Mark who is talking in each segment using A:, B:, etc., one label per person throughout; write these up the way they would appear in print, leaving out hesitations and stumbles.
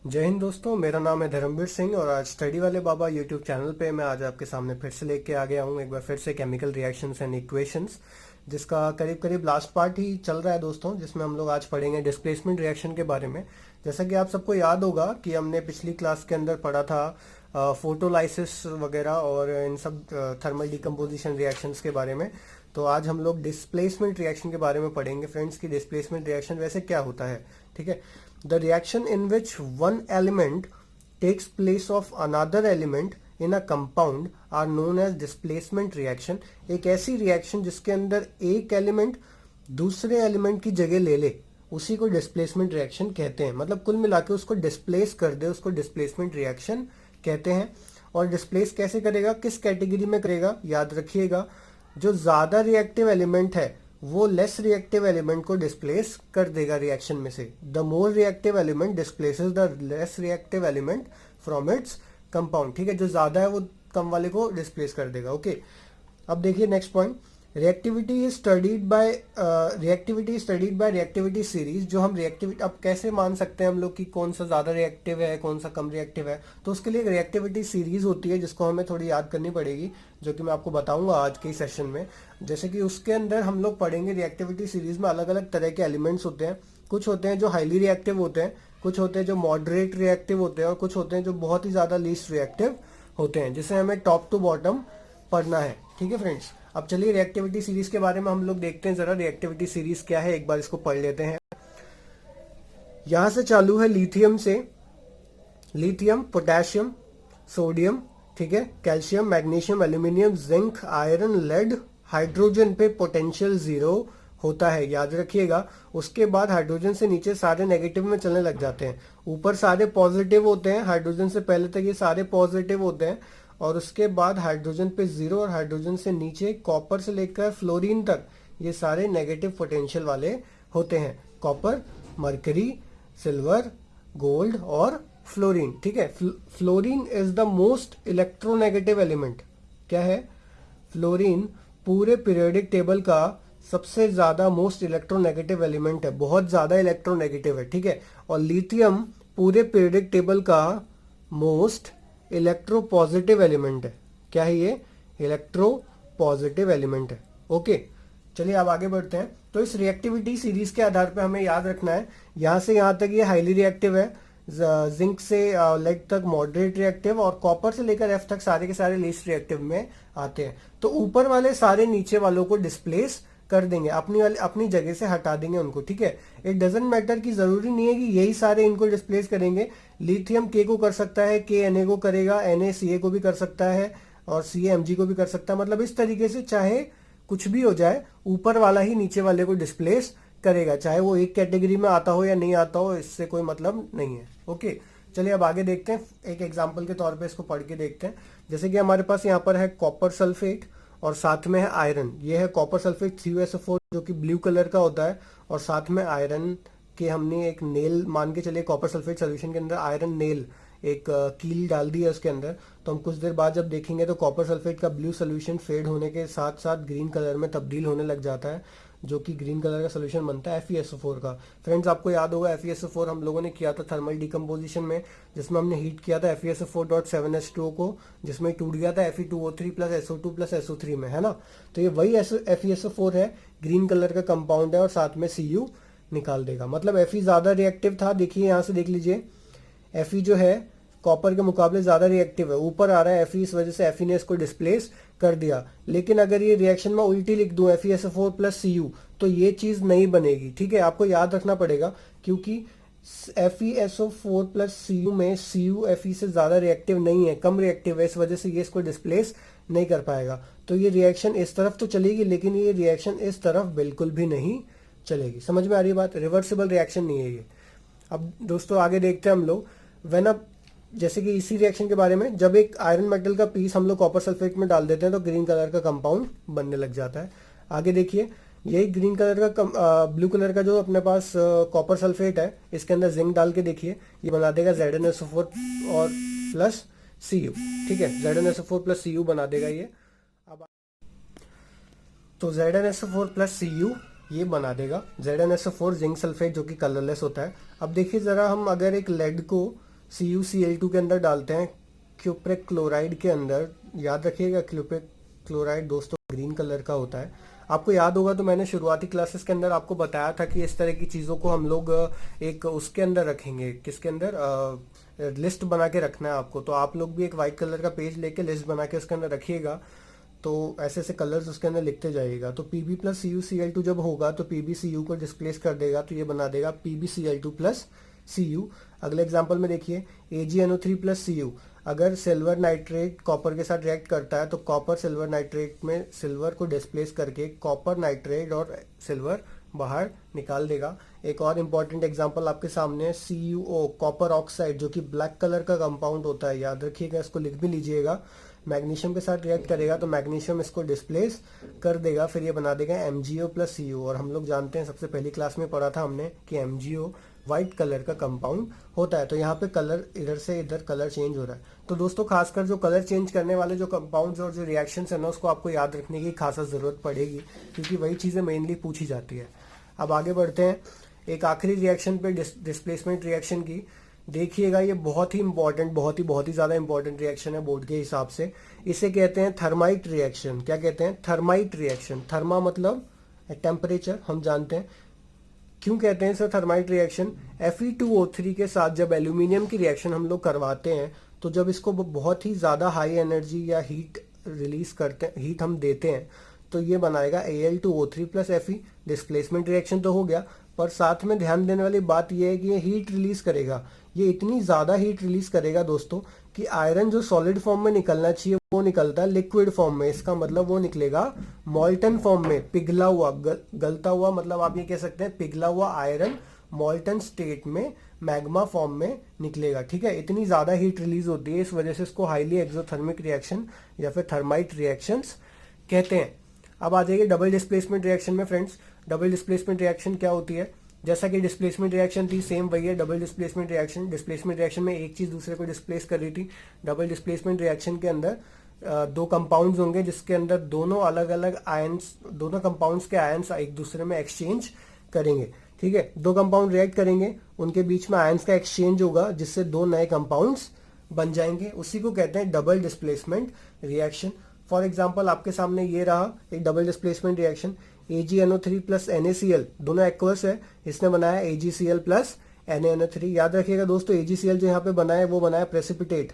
A: जय हिंद दोस्तों, मेरा नाम है धर्मवीर सिंह और आज स्टडी वाले बाबा यूट्यूब चैनल पे मैं आज आपके सामने फिर से लेके आ गया हूँ एक बार फिर से केमिकल रिएक्शंस एंड इक्वेशंस, जिसका करीब करीब लास्ट पार्ट ही चल रहा है दोस्तों, जिसमें हम लोग आज पढ़ेंगे डिस्प्लेसमेंट रिएक्शन के बारे में। जैसा कि आप सबको याद होगा कि हमने पिछली क्लास के अंदर पढ़ा था फोटोलाइसिस वगैरह और इन सब थर्मल डिकम्पोजिशन रिएक्शंस के बारे में। तो आज हम लोग डिस्प्लेसमेंट रिएक्शन के बारे में पढ़ेंगे फ्रेंड्स कि डिस्प्लेसमेंट रिएक्शन वैसे क्या होता है। ठीक है, the reaction in which one element takes place of another element in a compound are known as displacement reaction। एक ऐसी रिएक्शन जिसके अंदर एक एलिमेंट दूसरे एलिमेंट की जगह ले ले, उसी को डिस्प्लेसमेंट रिएक्शन कहते हैं। मतलब कुल मिला के उसको डिस्प्लेस कर दे, उसको डिस्प्लेसमेंट रिएक्शन कहते हैं। और डिस्प्लेस कैसे करेगा, किस कैटेगरी में करेगा, याद रखिएगा, जो ज्यादा रिएक्टिव एलिमेंट है वो लेस रिएक्टिव एलिमेंट को डिस्प्लेस कर देगा रिएक्शन में से। The more reactive element displaces the less reactive element from its compound. ठीक है, जो ज्यादा है वो कम वाले को डिस्प्लेस कर देगा। ओके, अब देखिए next point, reactivity is studied by reactivity series. जो हम रिएक्टिविटी अब कैसे मान सकते हैं हम लोग कि कौन सा ज्यादा रिएक्टिव है कौन सा कम रिएक्टिव है, तो उसके लिए एक रिएक्टिविटी सीरीज होती है जिसको हमें थोड़ी याद करनी पड़ेगी, जो कि मैं आपको बताऊंगा आज के सेशन में। जैसे कि उसके अंदर हम लोग पढ़ेंगे रिएक्टिविटी सीरीज में अलग अलग तरह के एलिमेंट्स होते हैं। कुछ होते हैं जो हाईली रिएक्टिव होते हैं, कुछ होते हैं जो मॉडरेट रिएक्टिव होते हैं और कुछ होते हैं जो बहुत ही ज्यादा लीस्ट रिएक्टिव होते हैं, जिसे हमें टॉप टू बॉटम पढ़ना है। ठीक है फ्रेंड्स, अब चलिए रिएक्टिविटी सीरीज के बारे में हम लोग देखते हैं जरा रिएक्टिविटी सीरीज क्या है, एक बार इसको पढ़ लेते हैं। यहां से चालू है लिथियम से, लिथियम, पोटेशियम, सोडियम, ठीक है, calcium, magnesium, aluminium, zinc, iron, lead, hydrogen पे पोटेंशियल जीरो होता है, याद रखिएगा। उसके बाद हाइड्रोजन से नीचे सारे नेगेटिव में चलने लग जाते हैं, ऊपर सारे पॉजिटिव होते हैं, हाइड्रोजन से पहले तक ये सारे पॉजिटिव होते हैं, और उसके बाद हाइड्रोजन पे जीरो और हाइड्रोजन से नीचे कॉपर से लेकर फ्लोरीन तक ये सारे नेगेटिव पोटेंशियल वाले होते हैं। कॉपर, मरकरी, सिल्वर, गोल्ड और फ्लोरीन। ठीक है, fluorine is the most electronegative element. क्या है, फ्लोरीन पूरे पीरियोडिक टेबल का सबसे ज्यादा मोस्ट इलेक्ट्रोनेगेटिव एलिमेंट है, बहुत ज्यादा इलेक्ट्रोनेगेटिव है। ठीक है, और लिथियम पूरे पीरियोडिक टेबल का मोस्ट इलेक्ट्रो पॉजिटिव एलिमेंट है। क्या है ये, इलेक्ट्रो पॉजिटिव एलिमेंट है। ओके, चलिए अब आगे बढ़ते हैं। तो इस रिएक्टिविटी सीरीज के आधार पे हमें याद रखना है, यहां से यहां तक ये हाईली रिएक्टिव है, जिंक से लेड तक मॉडरेट रिएक्टिव, और कॉपर से लेकर एफ तक सारे के सारे लीस्ट रिएक्टिव में आते हैं। तो ऊपर वाले सारे नीचे वालों को डिस्प्लेस कर देंगे, अपनी जगह से हटा देंगे उनको। ठीक है, इट डजंट मैटर कि जरूरी नहीं है कि यही सारे इनको डिस्प्लेस करेंगे। लिथियम के को कर सकता है, के एन ए को करेगा, एन ए सी ए को भी कर सकता है, और सी एम जी को भी कर सकता है। मतलब इस तरीके से चाहे कुछ भी हो जाए, ऊपर वाला ही नीचे वाले को डिस्प्लेस करेगा, चाहे वो एक कैटेगरी में आता हो या नहीं आता हो, इससे कोई मतलब नहीं है। ओके, चलिए अब आगे देखते हैं, एक एग्जाम्पल के तौर पे इसको पढ़ के देखते हैं। जैसे कि हमारे पास यहाँ पर है कॉपर सल्फेट और साथ में है आयरन। ये है कॉपर सल्फेट CuSO4 जो कि ब्लू कलर का होता है, और साथ में आयरन के हमने एक नेल मान के चलिए, कॉपर सल्फेट सोल्यूशन के अंदर आयरन नेल एक कील डाल दी है उसके अंदर। तो हम कुछ देर बाद जब देखेंगे तो कॉपर सल्फेट का ब्लू सोल्यूशन फेड होने के साथ साथ ग्रीन कलर में तब्दील होने लग जाता है, जो कि ग्रीन कलर का सोल्यूशन बनता है FeSO4 का। फ्रेंड्स, आपको याद होगा FeSO4 हम लोगों ने किया था थर्मल डिकम्पोजिशन में, जिसमें हमने हीट किया था FeSO4.7H2O को, जिसमें टूट गया था Fe2O3 plus SO2 plus SO3 में, है ना। तो ये वही FeSO4 है, ग्रीन कलर का कंपाउंड है, और साथ में Cu निकाल देगा। मतलब Fe ज्यादा रिएक्टिव था, देखिए यहाँ से देख लीजिए, Fe जो है कॉपर के मुकाबले ज्यादा रिएक्टिव है, ऊपर आ रहा है Fe, इस वजह से Fe ने इसको डिस्प्लेस कर दिया। लेकिन अगर ये रिएक्शन में उल्टी लिख दूं FeSO4 प्लस Cu, तो ये चीज नहीं बनेगी। ठीक है, आपको याद रखना पड़ेगा, क्योंकि FeSO4 प्लस Cu में Cu Fe से ज्यादा रिएक्टिव नहीं है, कम रिएक्टिव है, इस वजह से ये इसको डिस्प्लेस नहीं कर पाएगा। तो ये रिएक्शन इस तरफ तो चलेगी, लेकिन ये रिएक्शन इस तरफ बिल्कुल भी नहीं चलेगी। समझ में आ रही बात, रिवर्सिबल रिएक्शन नहीं है ये। अब दोस्तों आगे देखते हैं हम लोग, वेन अब जैसे कि इसी रिएक्शन के बारे में, जब एक आयरन मेटल का पीस हम लोग कॉपर सल्फेट में डाल देते हैं तो ग्रीन कलर का कंपाउंड बनने लग जाता है। आगे देखिए, यही ग्रीन कलर का ब्लू कलर का जो अपने पास कॉपर सल्फेट है, इसके अंदर जिंक डाल के देखिए, ये बना देगा ZnSO4 और प्लस Cu। ठीक है, ZnSO4 प्लस Cu बना देगा ये। अब तो ZnSO4 प्लस Cu ये बना देगा ZnSO4 जिंक सल्फेट, जो कि कलरलेस होता है। अब देखिए जरा, हम अगर एक लेड को CuCl2 के अंदर डालते हैं क्यूप्रिक क्लोराइड के अंदर। याद रखिएगा क्यूप्रिक क्लोराइड दोस्तों ग्रीन कलर का होता है। आपको याद होगा तो मैंने शुरुआती क्लासेस के अंदर आपको बताया था कि इस तरह की चीज़ों को हम लोग एक उसके अंदर रखेंगे, किसके अंदर, लिस्ट बना के रखना है आपको। तो आप लोग भी एक वाइट कलर का पेज लेके लिस्ट बना के उसके अंदर रखिएगा, तो ऐसे ऐसे कलर्स उसके अंदर लिखते जाइएगा। तो Pb प्लस CuCl2 जब होगा तो Pb Cu को डिस्प्लेस कर देगा, तो ये बना देगा PbCl2 प्लस Cu। अगले एग्जाम्पल में देखिए AgNO3 प्लस Cu। अगर सिल्वर नाइट्रेट कॉपर के साथ रिएक्ट करता है तो कॉपर सिल्वर नाइट्रेट में सिल्वर को डिस्प्लेस करके कॉपर नाइट्रेट और सिल्वर बाहर निकाल देगा। एक और इम्पॉर्टेंट एग्जांपल आपके सामने है CuO कॉपर ऑक्साइड, जो कि ब्लैक कलर का कंपाउंड होता है। याद रखिएगा, इसको लिख भी लीजिएगा। मैग्नीशियम के साथ रिएक्ट करेगा तो मैग्नीशियम इसको डिस्प्लेस कर देगा, फिर ये बना देगा MgO प्लस Cu। और हम लोग जानते हैं, सबसे पहली क्लास में पढ़ा था हमने कि MgO व्हाइट कलर का कंपाउंड होता है। तो यहाँ पे कलर इधर से इधर कलर चेंज हो रहा है। तो दोस्तों खासकर जो कलर चेंज करने वाले जो कंपाउंड्स और जो रिएक्शंस है ना, उसको आपको याद रखने की खासा ज़रूरत पड़ेगी, क्योंकि वही चीज़ें मेनली पूछी जाती है। अब आगे बढ़ते हैं एक आखिरी रिएक्शन पे, डिस्प्लेसमेंट रिएक्शन की। देखिएगा, ये बहुत ही इंपॉर्टेंट, बहुत ही ज़्यादा इंपॉर्टेंट रिएक्शन है बोर्ड के हिसाब से। इसे कहते हैं थर्माइट रिएक्शन। क्या कहते हैं? Thermite reaction. थर्मा मतलब टेम्परेचर, हम जानते हैं। क्यों कहते हैं सर थर्माइट रिएक्शन? Fe2O3 के साथ जब एल्यूमिनियम की रिएक्शन हम लोग करवाते हैं, तो जब इसको बहुत ही ज़्यादा हाई एनर्जी या हीट रिलीज करते हैं, हीट हम देते हैं, तो ये बनाएगा Al2O3 plus Fe। Displacement reaction तो हो गया, पर साथ में ध्यान देने वाली बात यह है कि ये हीट रिलीज करेगा। ये इतनी ज़्यादा हीट रिलीज करेगा दोस्तों कि आयरन जो सॉलिड फॉर्म में निकलना चाहिए वो निकलता है लिक्विड फॉर्म में। इसका मतलब वो निकलेगा मॉल्टन फॉर्म में, पिघला हुआ, गलता हुआ, मतलब आप ये कह सकते हैं पिघला हुआ आयरन मॉल्टन स्टेट में मैग्मा फॉर्म में निकलेगा। ठीक है, इतनी ज़्यादा हीट रिलीज होती है, इस वजह से इसको हाईली एक्सोथर्मिक रिएक्शन या फिर थर्माइट रिएक्शंस कहते हैं। अब आ जाइए डबल डिस्प्लेसमेंट रिएक्शन में फ्रेंड्स। डबल डिस्प्लेसमेंट रिएक्शन क्या होती है? जैसा कि डिस्प्लेसमेंट रिएक्शन थी, सेम वही है double displacement reaction. Displacement reaction में एक चीज दूसरे को डिस्प्लेस कर रही थी। डबल डिस्प्लेसमेंट रिएक्शन के अंदर दो कंपाउंड्स होंगे, जिसके अंदर दोनों अलग अलग आयंस, दोनों कंपाउंड्स के आयंस एक दूसरे में एक्सचेंज करेंगे। ठीक है, दो कंपाउंड रिएक्ट करेंगे, उनके बीच में आयंस का एक्सचेंज होगा, जिससे दो नए कंपाउंड्स बन जाएंगे। उसी को कहते हैं double displacement reaction. For example आपके सामने ये रहा एक double displacement reaction. AgNO3 plus NaCl, दोनों एक्वस है। इसने बनाया AgCl प्लस NaNO3। याद रखिएगा दोस्तों, AgCl जो यहाँ पे बना है वो बना है प्रेसिपिटेट।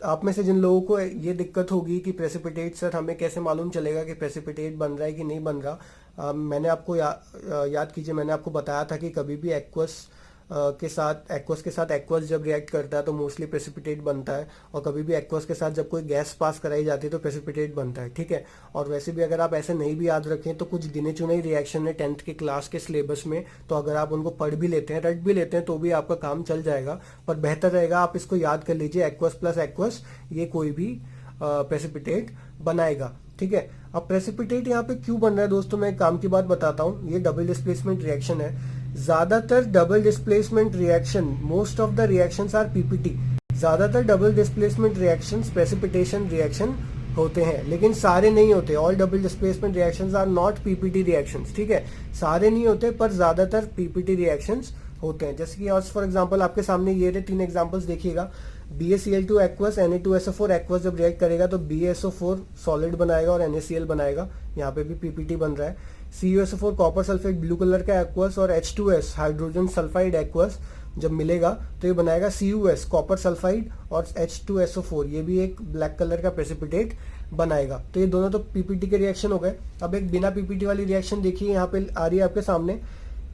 A: आप में से जिन लोगों को ये दिक्कत होगी कि प्रेसिपिटेट सर हमें कैसे मालूम चलेगा कि प्रेसिपिटेट बन रहा है कि नहीं बन रहा, मैंने आपको याद कीजिए, मैंने आपको बताया था कि कभी भी एक्वस के साथ एक्वस जब रिएक्ट करता है तो मोस्टली प्रेसिपिटेट बनता है, और कभी भी एक्वस के साथ जब कोई गैस पास कराई जाती है तो प्रेसिपिटेट बनता है। ठीक है, और वैसे भी अगर आप ऐसे नहीं भी याद रखें तो कुछ गिने चुने ही रिएक्शन है 10th के क्लास के सिलेबस में, तो अगर आप उनको पढ़ भी लेते हैं, रट भी लेते हैं, तो भी आपका काम चल जाएगा। पर बेहतर रहेगा आप इसको याद कर लीजिए, एक्वस प्लस एक्वस ये कोई भी प्रेसिपिटेट बनाएगा। ठीक है, अब प्रेसिपिटेट यहाँ पे क्यों बन रहा है दोस्तों, मैं एक काम की बात बताता हूँ। ये डबल डिस्प्लेसमेंट रिएक्शन है। ज्यादातर double displacement reaction, most of the reactions are PPT. ज्यादातर double displacement reactions precipitation reaction होते हैं, लेकिन सारे नहीं होते। All double displacement reactions are not PPT reactions. ठीक है, सारे नहीं होते, पर ज्यादातर पीपीटी रिएक्शंस होते हैं। जैसे कि फॉर एग्जांपल आपके सामने ये रहे 3 एग्जांपल्स, देखिएगा। BaCl2 एक्वस, Na2SO4 एक्वस जब रिएक्ट करेगा तो BaSO4 सॉलिड बनाएगा और NaCl बनाएगा। यहाँ पे भी पीपीटी बन रहा है। CuSO4 copper sulphate blue colour का एक्वस और H2S हाइड्रोजन सल्फाइड एक्वस जब मिलेगा तो ये बनाएगा CuS कॉपर सल्फाइड और H2SO4, ये भी एक ब्लैक कलर का प्रेसिपिटेट बनाएगा। तो ये दोनों तो पीपीटी के रिएक्शन हो गए। अब एक बिना पीपीटी वाली रिएक्शन देखिए, यहाँ पे आ रही है आपके सामने।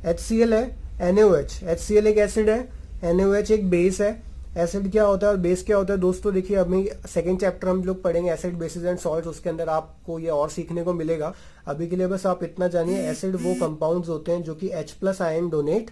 A: HCl है, NaOH। HCl एक एसिड है, NaOH एक बेस है। एसिड क्या होता है और बेस क्या होता है दोस्तों, देखिए अभी सेकंड चैप्टर हम लोग पढ़ेंगे एसिड बेसिस एंड सॉल्ट्स, उसके अंदर आपको ये और सीखने को मिलेगा। अभी के लिए बस आप इतना जानिए, एसिड वो कंपाउंड्स होते हैं जो कि H+ आयन डोनेट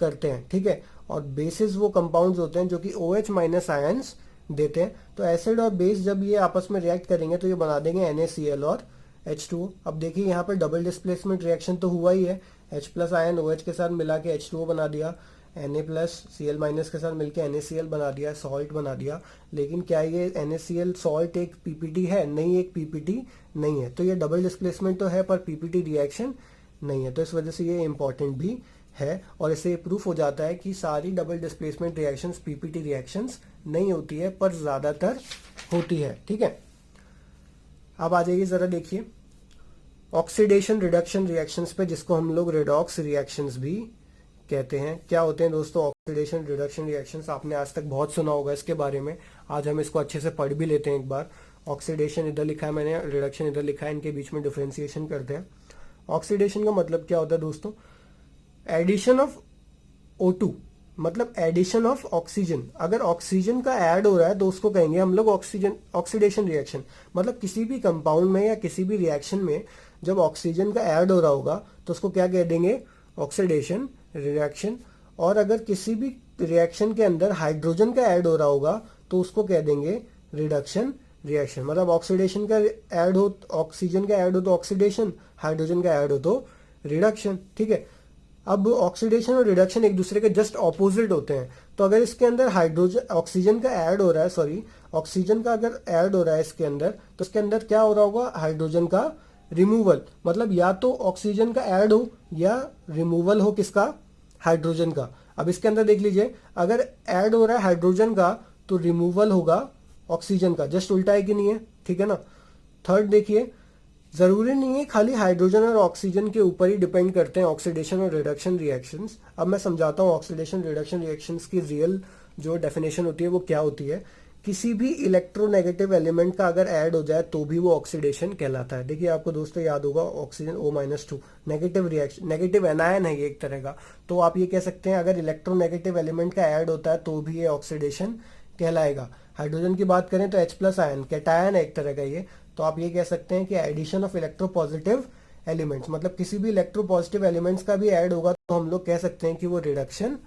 A: करते हैं। ठीक है, और बेसिस वो कंपाउंड्स होते हैं जो कि OH- आयन्स देते हैं। तो एसिड और बेस जब ये आपस में रिएक्ट करेंगे तो ये बना देंगे NaCl और H2O। अब देखिए यहाँ पे डबल डिस्प्लेसमेंट रिएक्शन तो हुआ ही है। H+ आयन OH के साथ मिला के H2O बना दिया, Na+Cl- के साथ मिलके NaCl बना दिया, सॉल्ट बना दिया। लेकिन क्या ये NaCl सॉल्ट एक पीपीटी है? नहीं, एक पीपीटी नहीं है। तो ये डबल डिस्प्लेसमेंट तो है पर पीपीटी रिएक्शन नहीं है, तो इस वजह से ये इंपॉर्टेंट भी है, और इससे ये प्रूफ हो जाता है कि सारी double displacement reactions PPT reactions नहीं होती है, पर ज़्यादातर होती है। ठीक है, अब आ जाइए ज़रा देखिए ऑक्सीडेशन रिडक्शन रिएक्शंस पे, जिसको हम लोग रेडॉक्स रिएक्शंस भी कहते हैं। क्या होते हैं दोस्तों ऑक्सीडेशन रिडक्शन रिएक्शंस? आपने आज तक बहुत सुना होगा इसके बारे में, आज हम इसको अच्छे से पढ़ भी लेते हैं एक बार। ऑक्सीडेशन इधर लिखा है मैंने, रिडक्शन इधर लिखा है, इनके बीच में डिफ्रेंसिएशन करते हैं। ऑक्सीडेशन का मतलब क्या होता है दोस्तों? एडिशन ऑफ O2, मतलब एडिशन ऑफ ऑक्सीजन। अगर ऑक्सीजन का ऐड हो रहा है तो उसको कहेंगे हम लोग ऑक्सीडेशन रिएक्शन। मतलब किसी भी कंपाउंड में या किसी भी रिएक्शन में जब ऑक्सीजन का ऐड हो रहा होगा तो उसको क्या कह देंगे? Oxidation reaction. और अगर किसी भी रिएक्शन के अंदर हाइड्रोजन का ऐड हो रहा होगा तो उसको कह देंगे रिडक्शन रिएक्शन। मतलब ऑक्सीडेशन का ऐड हो, ऑक्सीजन का ऐड हो तो ऑक्सीडेशन, हाइड्रोजन का ऐड हो तो रिडक्शन। ठीक है, अब ऑक्सीडेशन और रिडक्शन एक दूसरे के जस्ट ऑपोजिट होते हैं। तो अगर इसके अंदर हाइड्रोजन ऑक्सीजन का ऐड हो रहा है, सॉरी ऑक्सीजन का अगर ऐड हो रहा है इसके अंदर, तो इसके अंदर क्या हो रहा होगा? हाइड्रोजन का रिमूवल। मतलब या तो ऑक्सीजन का ऐड हो या रिमूवल हो किसका? हाइड्रोजन का। अब इसके अंदर देख लीजिए, अगर ऐड हो रहा है हाइड्रोजन का तो रिमूवल होगा ऑक्सीजन का। जस्ट उल्टा है कि नहीं है? ठीक है ना। थर्ड देखिए, जरूरी नहीं है खाली हाइड्रोजन और ऑक्सीजन के ऊपर ही डिपेंड करते हैं ऑक्सीडेशन और रिडक्शन रिएक्शंस। अब मैं समझाता हूँ ऑक्सीडेशन रिडक्शन रिएक्शंस की रियल जो डेफिनेशन होती है वो क्या होती है। किसी भी इलेक्ट्रोनेगेटिव एलिमेंट का अगर ऐड हो जाए तो भी वो ऑक्सीडेशन कहलाता है। देखिए आपको दोस्तों याद होगा oxygen O-2 negative reaction, negative anion है ये एक तरह का। तो आप ये कह सकते हैं अगर इलेक्ट्रोनेगेटिव एलिमेंट का ऐड होता है तो भी ये ऑक्सीडेशन कहलाएगा। हाइड्रोजन की बात करें तो H+ आयन कैटायन है एक तरह का ये। तो आप ये कह सकते हैं कि एडिशन ऑफ इलेक्ट्रोपॉजिटिव एलिमेंट्स, मतलब किसी भी इलेक्ट्रोपॉजिटिव एलिमेंट्स का भी ऐड होगा तो हम लोग कह सकते हैं कि वो रिडक्शन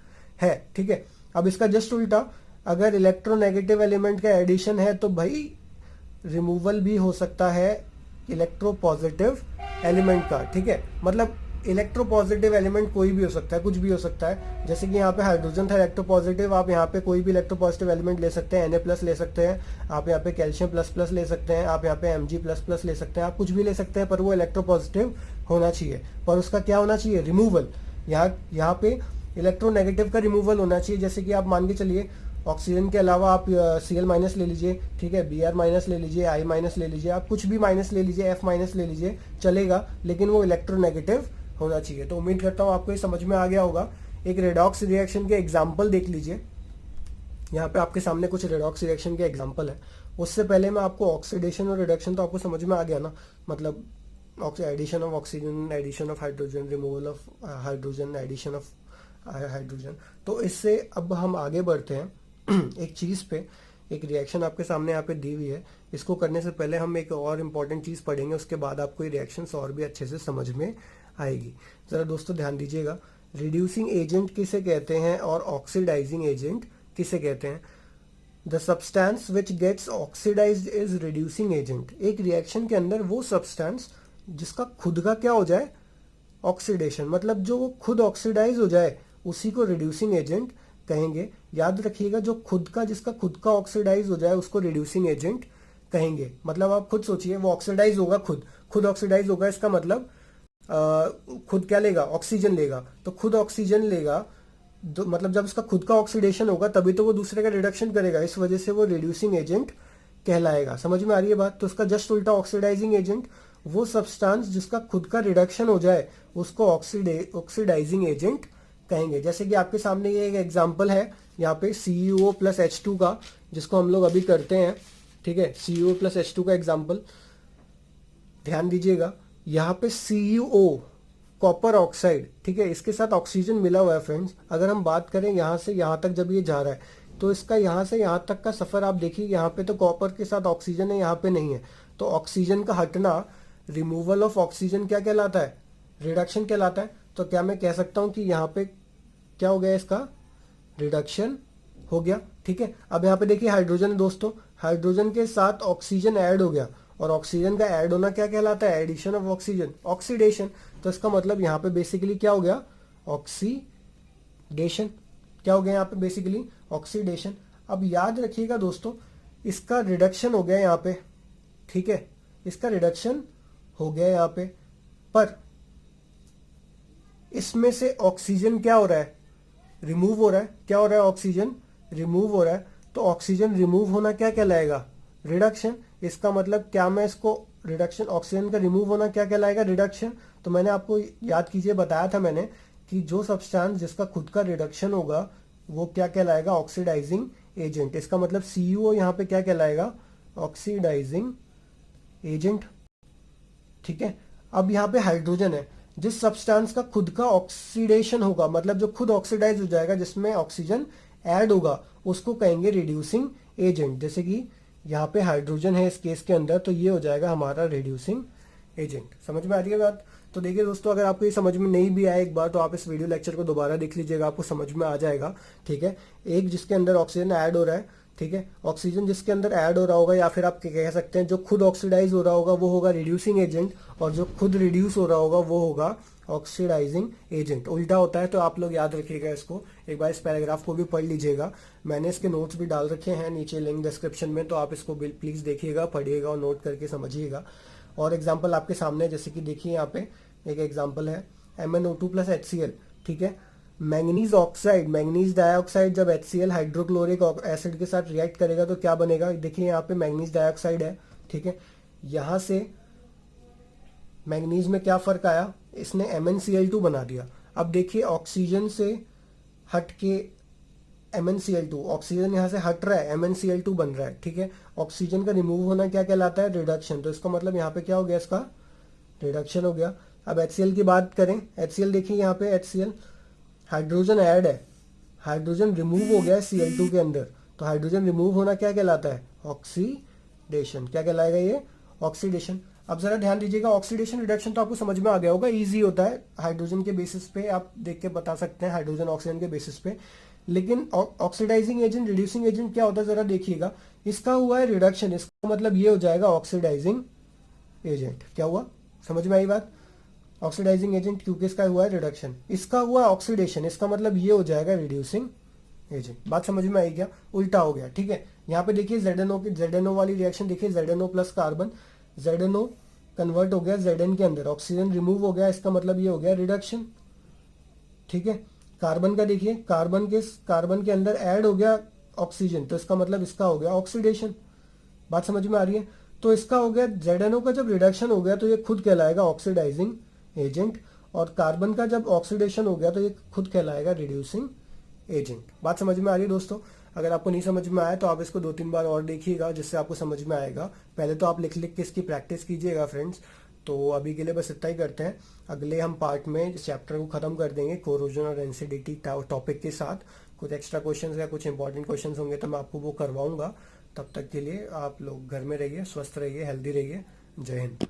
A: है। ठीक है, अब इसका जस्ट उल्टा, अगर इलेक्ट्रोनेगेटिव एलिमेंट का एडिशन है तो भाई रिमूवल भी हो सकता है इलेक्ट्रोपॉजिटिव एलिमेंट का। ठीक है, मतलब इलेक्ट्रोपॉजिटिव एलिमेंट कोई भी हो सकता है, कुछ भी हो सकता है। जैसे कि यहाँ पे हाइड्रोजन था इलेक्ट्रोपॉजिटिव, आप यहाँ पे कोई भी इलेक्ट्रोपॉजिटिव एलिमेंट ले सकते हैं, Na+ ले सकते हैं, आप यहाँ पे कैल्शियम प्लस ले सकते हैं, आप यहाँ पे Mg++ ले सकते हैं, आप कुछ भी ले सकते हैं, पर वो इलेक्ट्रोपॉजिटिव होना चाहिए। पर उसका क्या होना चाहिए? रिमूवल। यहाँ पे इलेक्ट्रोनेगेटिव का रिमूवल होना चाहिए। जैसे कि आप मान के चलिए ऑक्सीजन के अलावा आप Cl- ले लीजिए, ठीक है, Br- ले लीजिए, I- ले लीजिए, आप कुछ भी माइनस ले लीजिए, F- ले लीजिए, चलेगा, लेकिन वो इलेक्ट्रोनेगेटिव होना चाहिए। तो उम्मीद करता हूँ आपको ये समझ में आ गया होगा। एक रेडॉक्स रिएक्शन के एग्जाम्पल देख लीजिए, यहाँ पे आपके सामने कुछ रेडॉक्स रिएक्शन के एग्जाम्पल है। उससे पहले मैं आपको ऑक्सीडेशन और रिडक्शन तो आपको समझ में आ गया ना, मतलब addition of oxygen, addition of hydrogen, removal of hydrogen, addition of hydrogen. तो इससे अब हम आगे बढ़ते हैं एक चीज़ पे, एक रिएक्शन आपके सामने यहाँ पे दी हुई है। इसको करने से पहले हम एक और इम्पॉर्टेंट चीज़ पढ़ेंगे, उसके बाद आपको ये रिएक्शंस और भी अच्छे से समझ में आएगी। ज़रा दोस्तों ध्यान दीजिएगा, रिड्यूसिंग एजेंट किसे कहते हैं और ऑक्सीडाइजिंग एजेंट किसे कहते हैं? The substance which gets oxidised is reducing agent. एक रिएक्शन के अंदर वो सब्सटेंस जिसका खुद का क्या हो जाए? ऑक्सीडेशन, मतलब जो वो खुद ऑक्सीडाइज हो जाए उसी को रिड्यूसिंग एजेंट कहेंगे। याद रखिएगा, जो खुद का, जिसका खुद का ऑक्सीडाइज हो जाए उसको रिड्यूसिंग एजेंट कहेंगे। मतलब आप खुद सोचिए, वो ऑक्सीडाइज होगा, खुद ऑक्सीडाइज होगा, इसका मतलब खुद क्या लेगा? ऑक्सीजन लेगा। तो खुद ऑक्सीजन लेगा, मतलब जब उसका खुद का ऑक्सीडेशन होगा तभी तो वो दूसरे का रिडक्शन करेगा, इस वजह से वो रिड्यूसिंग एजेंट कहलाएगा। समझ में आ रही है बात? तो उसका जस्ट उल्टा ऑक्सीडाइजिंग एजेंट, वो सब्सटेंस जिसका खुद का रिडक्शन हो जाए उसको ऑक्सीडाइजिंग एजेंट कहेंगे। जैसे कि आपके सामने ये एक एग्जांपल है यहाँ पे CuO+H2 का, जिसको हम लोग अभी करते हैं। ठीक है, CuO+H2 का एग्जांपल ध्यान दीजिएगा, यहाँ पे CuO कॉपर ऑक्साइड, ठीक है, इसके साथ ऑक्सीजन मिला हुआ है फ्रेंड्स। अगर हम बात करें यहाँ से यहाँ तक जब ये जा रहा है तो इसका यहाँ से यहाँ तक का सफर आप देखिए, यहाँ पे तो कॉपर के साथ ऑक्सीजन है, यहाँ पे नहीं है। तो ऑक्सीजन का हटना, रिमूवल ऑफ ऑक्सीजन क्या कहलाता है? रिडक्शन कहलाता है। तो क्या मैं कह सकता हूँ कि यहाँ पे क्या हो गया? इसका रिडक्शन हो गया। ठीक है, अब यहाँ पे देखिए हाइड्रोजन है दोस्तों, हाइड्रोजन के साथ ऑक्सीजन ऐड हो गया, और ऑक्सीजन का ऐड होना क्या कहलाता है? Addition of oxygen, oxidation. तो इसका मतलब यहाँ पे बेसिकली क्या हो गया? ऑक्सीडेशन। क्या हो गया यहाँ पे? Basically oxidation. अब याद रखिएगा दोस्तों, इसका रिडक्शन हो गया यहाँ पे, ठीक है, इसका रिडक्शन हो गया यहाँ पे, पर इसमें से ऑक्सीजन क्या हो रहा है, रिमूव हो रहा है। क्या हो रहा है, ऑक्सीजन रिमूव हो रहा है। तो ऑक्सीजन रिमूव होना क्या कहलाएगा, रिडक्शन। इसका मतलब क्या मैं इसको रिडक्शन, ऑक्सीजन का रिमूव होना क्या कहलाएगा, रिडक्शन। तो मैंने आपको याद कीजिए, बताया था मैंने कि जो सब्सटेंस जिसका खुद का रिडक्शन होगा वो क्या कहलाएगा, ऑक्सीडाइजिंग एजेंट। इसका मतलब CuO यहाँ पे क्या कहलाएगा, ऑक्सीडाइजिंग एजेंट। ठीक है। अब यहाँ पे हाइड्रोजन है, जिस सब्सटेंस का खुद का ऑक्सीडेशन होगा, मतलब जो खुद ऑक्सीडाइज हो जाएगा, जिसमें ऑक्सीजन ऐड होगा, उसको कहेंगे रिड्यूसिंग एजेंट। जैसे कि यहाँ पे हाइड्रोजन है इस केस के अंदर, तो ये हो जाएगा हमारा रिड्यूसिंग एजेंट। समझ में आ रही है बात। तो देखिए दोस्तों, अगर आपको ये समझ में नहीं भी आए एक बार, तो आप इस वीडियो लेक्चर को दोबारा देख लीजिएगा, आपको समझ में आ जाएगा। ठीक है। एक जिसके अंदर ऑक्सीजन ऐड हो रहा है, ठीक है, ऑक्सीजन जिसके अंदर ऐड हो रहा होगा, या फिर आप कह सकते हैं जो खुद ऑक्सीडाइज हो रहा होगा वो होगा रिड्यूसिंग एजेंट, और जो खुद रिड्यूस हो रहा होगा वो होगा ऑक्सीडाइजिंग एजेंट। उल्टा होता है, तो आप लोग याद रखिएगा इसको। एक बार इस पैराग्राफ को भी पढ़ लीजिएगा, मैंने इसके नोट्स भी डाल रखे हैं नीचे लिंक डिस्क्रिप्शन में, तो आप इसको प्लीज देखिएगा, पढ़िएगा और नोट करके समझिएगा। और एग्जाम्पल आपके सामने, जैसे कि देखिए यहाँ पे एक एग्जाम्पल है MnO2 + HCl। ठीक है। मैंगनीज ऑक्साइड, मैंगनीज डाइऑक्साइड जब HCl हाइड्रोक्लोरिक एसिड के साथ रिएक्ट करेगा तो क्या बनेगा, देखिए यहाँ पे मैंगनीज डाइऑक्साइड है। ठीक है। यहाँ से मैंगनीज में क्या फर्क आया, इसने MnCl2 बना दिया। अब देखिए ऑक्सीजन से हट के MnCl2, ऑक्सीजन यहाँ से हट रहा है, MnCl2 बन रहा है। ठीक है। ऑक्सीजन का रिमूव होना क्या कहलाता है, रिडक्शन। तो इसका मतलब यहाँ पे क्या हो गया, इसका रिडक्शन हो गया। अब HCl की बात करें, HCl देखिए यहाँ पे HCl हाइड्रोजन ऐड है, हाइड्रोजन रिमूव हो गया है Cl2 के अंदर। तो हाइड्रोजन रिमूव होना क्या कहलाता है, ऑक्सीडेशन। क्या कहलाएगा ये, ऑक्सीडेशन। अब जरा ध्यान दीजिएगा, ऑक्सीडेशन रिडक्शन तो आपको समझ में आ गया होगा, इजी होता है, हाइड्रोजन के बेसिस पे आप देख के बता सकते हैं, हाइड्रोजन ऑक्सीजन के बेसिस पे। लेकिन ऑक्सीडाइजिंग एजेंट, रिड्यूसिंग एजेंट क्या होता है, जरा देखिएगा। इसका हुआ है रिडक्शन, इसका मतलब ये हो जाएगा ऑक्सीडाइजिंग एजेंट। क्या हुआ, समझ में आई बात, ऑक्सीडाइजिंग एजेंट, क्योंकि इसका हुआ है रिडक्शन। इसका हुआ ऑक्सीडेशन, इसका मतलब ये हो जाएगा रिड्यूसिंग एजेंट। बात समझ में आई क्या, उल्टा हो गया। ठीक है। यहाँ पे देखिए ZNO की, ZNO वाली रिएक्शन देखिए, ZNO + कार्बन, ZNO कन्वर्ट हो गया Zn के अंदर, ऑक्सीजन रिमूव हो गया, इसका मतलब ये हो गया रिडक्शन। ठीक है। कार्बन का देखिए, कार्बन के अंदर ऐड हो गया ऑक्सीजन, तो इसका मतलब इसका हो गया ऑक्सीडेशन। बात समझ में आ रही है। तो इसका हो गया, ZNO का जब रिडक्शन हो गया तो ये खुद कहलाएगा ऑक्सीडाइजिंग एजेंट, और कार्बन का जब ऑक्सीडेशन हो गया तो ये खुद कहलाएगा रिड्यूसिंग एजेंट। बात समझ में आ रही है दोस्तों। अगर आपको नहीं समझ में आया तो आप इसको 2-3 बार और देखिएगा, जिससे आपको समझ में आएगा। पहले तो आप लिख लिख के इसकी प्रैक्टिस कीजिएगा फ्रेंड्स। तो अभी के लिए बस इतना ही करते हैं, अगले हम पार्ट में इस चैप्टर को खत्म कर देंगे कोरोजन और एसिडिटी टॉपिक के साथ। कुछ एक्स्ट्रा क्वेश्चंस या कुछ इंपॉर्टेंट क्वेश्चंस होंगे तो मैं आपको वो करवाऊंगा। तब तक के लिए आप लोग घर में रहिए, स्वस्थ रहिए, हेल्दी रहिए। जय हिंद।